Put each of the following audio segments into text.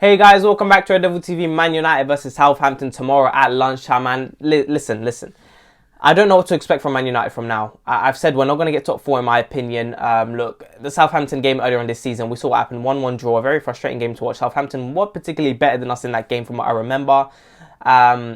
Hey guys, welcome back to Red Devil TV. Man United versus Southampton tomorrow at lunchtime. And listen. I don't know what to expect from Man United from now. I've said we're not going to get top four in my opinion. Look, the Southampton game earlier in this season, we saw what happened. 1-1 draw, a very frustrating game to watch. Southampton were particularly better than us in that game from what I remember.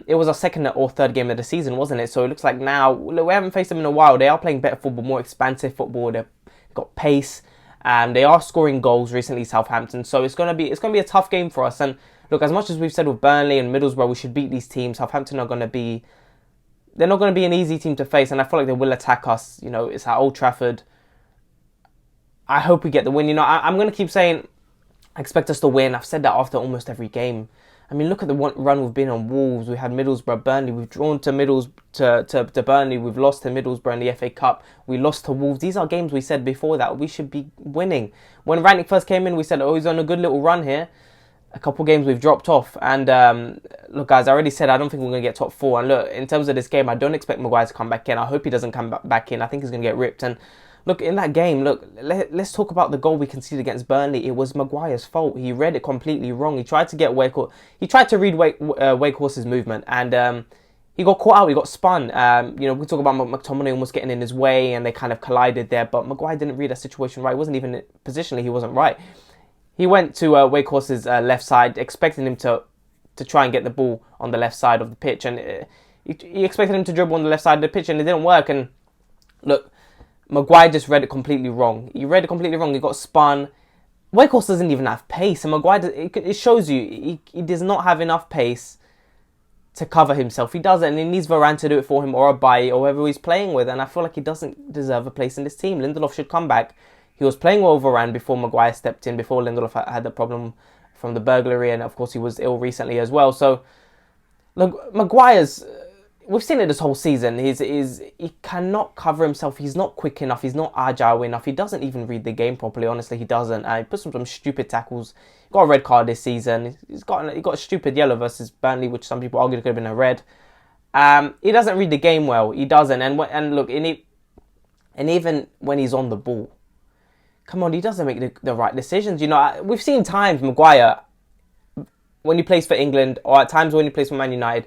It was our second or third game of the season, wasn't it? So it looks like now, look, we haven't faced them in a while. They are playing better football, more expansive football. They've got pace. They are scoring goals recently, Southampton. So it's gonna be a tough game for us. And look, as much as we've said with Burnley and Middlesbrough, we should beat these teams. Southampton are they're not going to be an easy team to face, and I feel like they will attack us. You know, it's at Old Trafford. I hope we get the win. You know, I'm going to keep saying I expect us to win. I've said that after almost every game. I mean, look at the run we've been on. Wolves, we had Middlesbrough, Burnley. We've drawn to to Burnley. We've lost to Middlesbrough in the FA Cup. We lost to Wolves. These are games we said before that we should be winning. When Rangnick first came in, we said, oh, he's on a good little run here. A couple games we've dropped off. And look, guys, I already said I don't think we're going to get top four. And look, in terms of this game, I don't expect Maguire to come back in. I hope he doesn't come back in. I think he's going to get ripped. And look, in that game, look, let's talk about the goal we conceded against Burnley. It was Maguire's fault. He read it completely wrong. He tried to get he tried to read Wakehorse's movement, and he got caught out. He got spun. You know, we talk about McTominay almost getting in his way, and they kind of collided there. But Maguire didn't read that situation right. He wasn't even positionally. He wasn't right. He went to Wakehorse's left side, expecting him to try and get the ball on the left side of the pitch, and he expected him to dribble on the left side of the pitch, and it didn't work. And look, Maguire just read it completely wrong. He read it completely wrong. He got spun. Wakehorse doesn't even have pace, and Maguire, it shows you he does not have enough pace to cover himself. He doesn't, and he needs Varane to do it for him, or a Bailly, or whoever he's playing with. And I feel like he doesn't deserve a place in this team. Lindelof should come back. He was playing well with Varane before Maguire stepped in, before Lindelof had the problem from the burglary, and of course he was ill recently as well. So, look, Maguire's, we've seen it this whole season. He cannot cover himself. He's not quick enough. He's not agile enough. He doesn't even read the game properly. Honestly, he doesn't. He puts some stupid tackles. He got a red card this season. He got a stupid yellow versus Burnley, which some people argue could have been a red. He doesn't read the game well. He doesn't. And look, and even when he's on the ball, come on, he doesn't make the right decisions. You know, we've seen times Maguire, when he plays for England, or at times when he plays for Man United,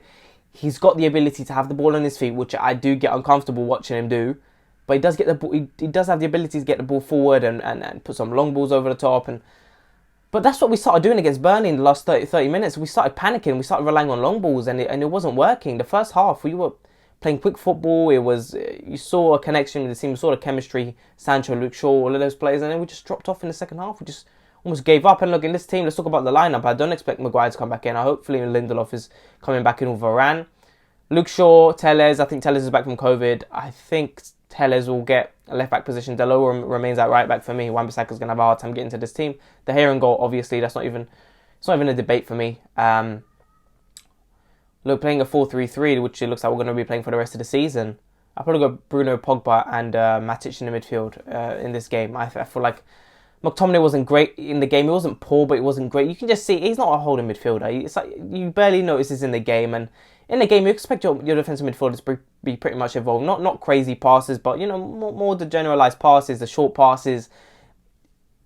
he's got the ability to have the ball on his feet, which I do get uncomfortable watching him do. But he does get the ball. He does have the ability to get the ball forward and put some long balls over the top. But that's what we started doing against Burnley in the last 30 minutes. We started panicking. We started relying on long balls, and it wasn't working. The first half, we were playing quick football. You saw a connection with the team, you saw the chemistry, Sancho, Luke Shaw, all of those players, and then we just dropped off in the second half. We just almost gave up. And look, in this team, let's talk about the lineup. I don't expect Maguire to come back in. Hopefully Lindelof is coming back in with Varane. Luke Shaw, Telles, I think Telles is back from COVID. I think Telles will get a left-back position. Dalot remains at right-back for me. Wan-Bissaka's going to have a hard time getting to this team. The here and goal, obviously, it's not even a debate for me. Look, playing a 4-3-3, which it looks like we're going to be playing for the rest of the season. I'll probably go Bruno, Pogba and Matic in the midfield in this game. I feel like McTominay wasn't great in the game. He wasn't poor, but he wasn't great. You can just see he's not a holding midfielder. It's like you barely notice this in the game. And in the game, you expect your defensive midfielders to be pretty much involved. Not crazy passes, but you know, more the generalised passes, the short passes.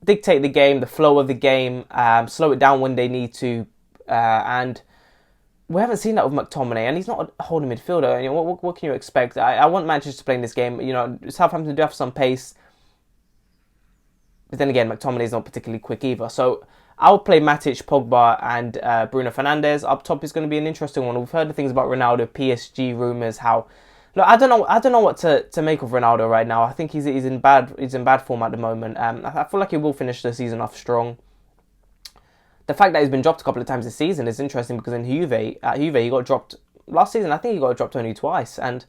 Dictate the game, the flow of the game, slow it down when they need to, and we haven't seen that with McTominay, and he's not a holding midfielder. You know, what can you expect? I want Manchester to play in this game. You know, Southampton do have some pace, but then again, McTominay is not particularly quick either. So I'll play Matic, Pogba, and Bruno Fernandes. Up top is going to be an interesting one. We've heard the things about Ronaldo, PSG rumours. How, look, I don't know what to make of Ronaldo right now. I think he's in bad form at the moment. I feel like he will finish the season off strong. The fact that he's been dropped a couple of times this season is interesting because in Juve he got dropped last season. I think he got dropped only twice, and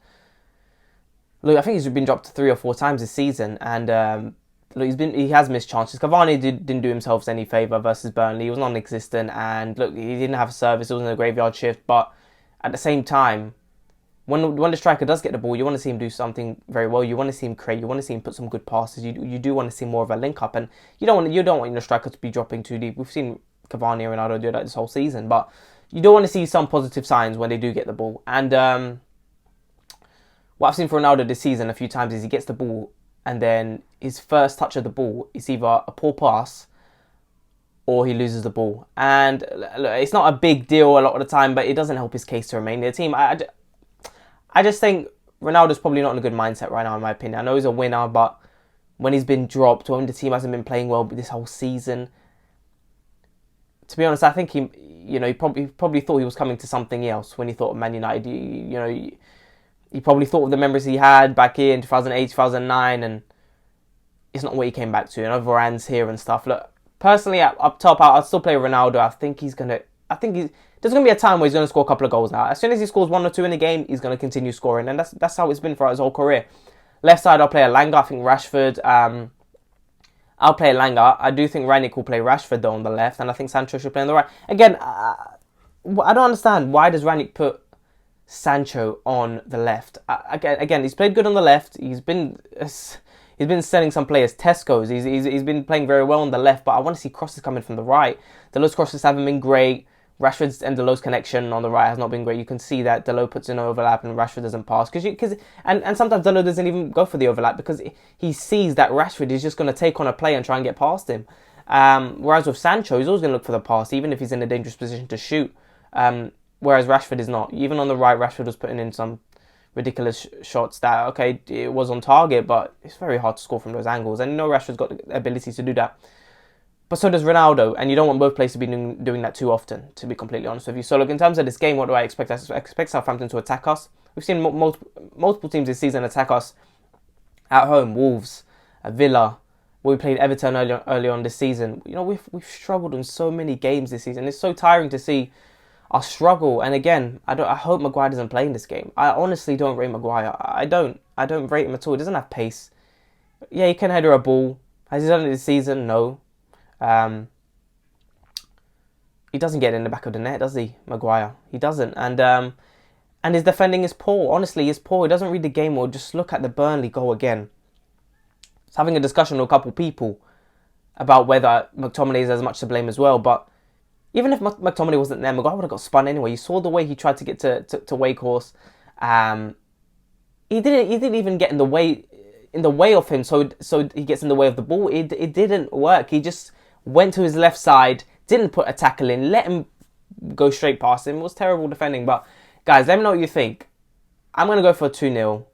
look, I think he's been dropped 3 or 4 times this season. And look, he has missed chances. Cavani didn't do himself any favour versus Burnley. He was non-existent, and look, he didn't have a service. It wasn't a graveyard shift, but at the same time, when the striker does get the ball, you want to see him do something very well. You want to see him create. You want to see him put some good passes. You do want to see more of a link up, and you don't want your striker to be dropping too deep. We've seen Cavani and Ronaldo do that this whole season, but you don't want to see some positive signs when they do get the ball. And what I've seen for Ronaldo this season a few times is he gets the ball, and then his first touch of the ball is either a poor pass or he loses the ball. And look, it's not a big deal a lot of the time, but it doesn't help his case to remain in the team. I just think Ronaldo's probably not in a good mindset right now, in my opinion. I know he's a winner, but when he's been dropped, when the team hasn't been playing well this whole season, to be honest, I think he probably thought he was coming to something else when he thought of Man United. He probably thought of the memories he had back in 2008, 2009, and it's not what he came back to. And Varane's here and stuff. Look, personally, up top, I'll still play Ronaldo. There's going to be a time where he's going to score a couple of goals now. As soon as he scores 1 or 2 in a game, he's going to continue scoring. And that's how it's been for his whole career. Left side, I'll play Elanga. I think Rashford. I'll play Elanga. I do think Ranić will play Rashford, though, on the left. And I think Sancho should play on the right. Again, I don't understand. Why does Ranić put Sancho on the left? Again, he's played good on the left. He's been selling some players. Tesco's. He's been playing very well on the left. But I want to see crosses coming from the right. Dalot's crosses haven't been great. Rashford's and Dalot's connection on the right has not been great. You can see that Dalot puts in overlap and Rashford doesn't pass. And sometimes Dalot doesn't even go for the overlap because he sees that Rashford is just going to take on a play and try and get past him. Whereas with Sancho, he's always going to look for the pass, even if he's in a dangerous position to shoot. Whereas Rashford is not. Even on the right, Rashford was putting in some ridiculous shots that, okay, it was on target, but it's very hard to score from those angles. And Rashford's got the ability to do that. But so does Ronaldo, and you don't want both players to be doing that too often, to be completely honest with you. So look, in terms of this game, what do I expect? I expect Southampton to attack us. We've seen multiple teams this season attack us at home. Wolves, Villa, where we played Everton early on this season. We've struggled in so many games this season. It's so tiring to see us struggle. And again, I hope Maguire doesn't play in this game. I honestly don't rate Maguire. I don't rate him at all. He doesn't have pace. Yeah, he can header a ball. Has he done it this season? No. He doesn't get in the back of the net, does he, Maguire? He doesn't. And his defending is poor. Honestly, he's poor. He doesn't read the game well. Just look at the Burnley goal again. I was having a discussion with a couple of people about whether McTominay is as much to blame as well. But even if McTominay wasn't there, Maguire would have got spun anyway. You saw the way he tried to get to Wakehorse. He didn't even get in the way of him, so he gets in the way of the ball. It didn't work. He just went to his left side, didn't put a tackle in, let him go straight past him. It was terrible defending. But guys, let me know what you think. I'm going to go for 2-0.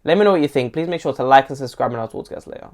Let me know what you think. Please make sure to like and subscribe, and I'll talk to you guys later.